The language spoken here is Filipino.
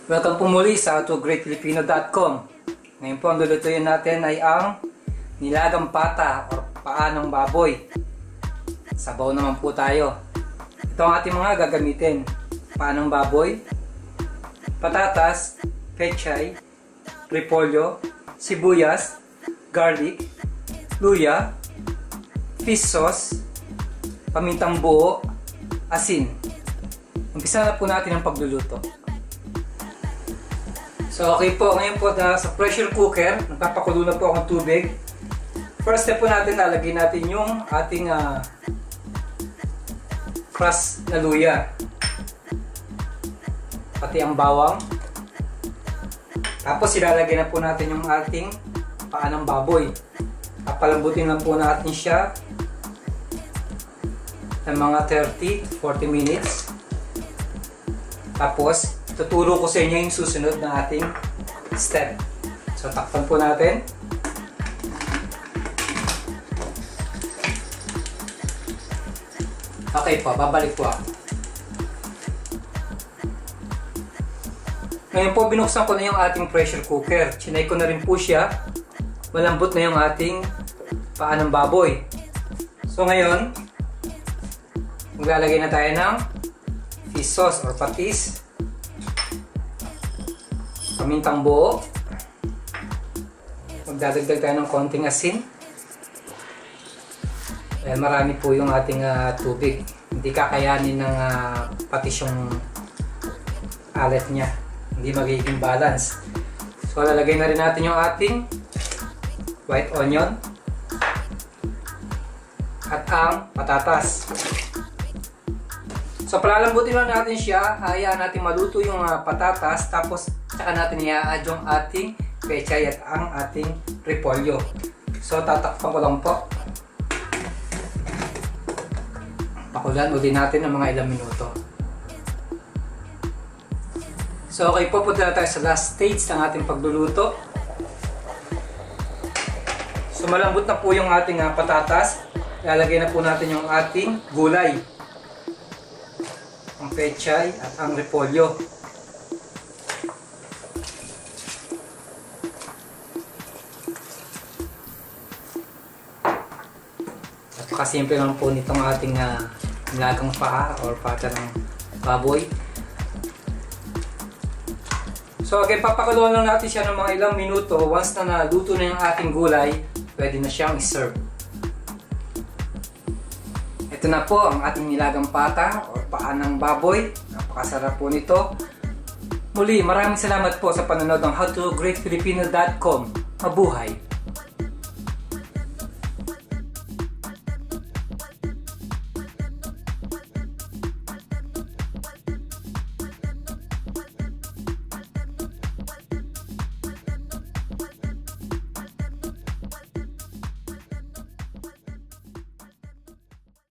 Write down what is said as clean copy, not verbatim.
Welcome po muli sa howtogreatfilipino.com. Ngayon po ang lulutuin natin ay ang nilagang pata o paa ng baboy. Sabaw naman po tayo. Ito ang ating mga gagamitin. Paa ng baboy, patatas, pechay, repolyo, sibuyas, garlic, luya, fish sauce, pamintang buo, asin. Umpisa na po natin ang pagluluto. So okay po, ngayon po sa pressure cooker, nagpapakulo na po akong tubig. First step po natin, lalagyan natin yung ating crushed na luya. Pati ang bawang. Tapos ilalagay na po natin yung ating paa ng baboy. Papalambutin lang po natin siya ng mga 30 to 40 minutes. Tapos tuturo ko sa inyo yung susunod na ating step. So takpan po natin. Okay po, babalik po ako. Ngayon po binuksan ko na yung ating pressure cooker. Chinay ko na rin po siya. Malambot na yung ating paa ng baboy. So ngayon, maglalagay na tayo ng fish sauce or patis, pamintang buo, magdadagdag tayo ng konting asin. Ayan, marami po yung ating tubig. Hindi kakayanin ng patis yung alat niya. Hindi magiging balance. So lalagay na rin natin yung ating white onion at ang patatas. So palalambutin lang natin siya, hayaan natin maluto yung patatas, tapos saka natin i-add yung ating pechay at ang ating repolyo. So tatakpan ko lang po. Pakulan ulit natin ng mga ilang minuto. So okay po, punta na tayo sa last stage ng ating pagluluto. So malambot na po yung ating patatas. Ilalagay na po natin yung ating gulay, ang pechay at ang repolyo. At kasimple lang po nitong ating nilagang paa or pata ng baboy. So okay, papakuluan lang natin siya ng mga ilang minuto. Once na naluto na yung ating gulay, pwede na siyang i-serve. Ito na po ang ating nilagang pata or paa ng baboy. Napakasarap po nito. Muli, maraming salamat po sa panonood ng howtogreatfilipino.com. Mabuhay!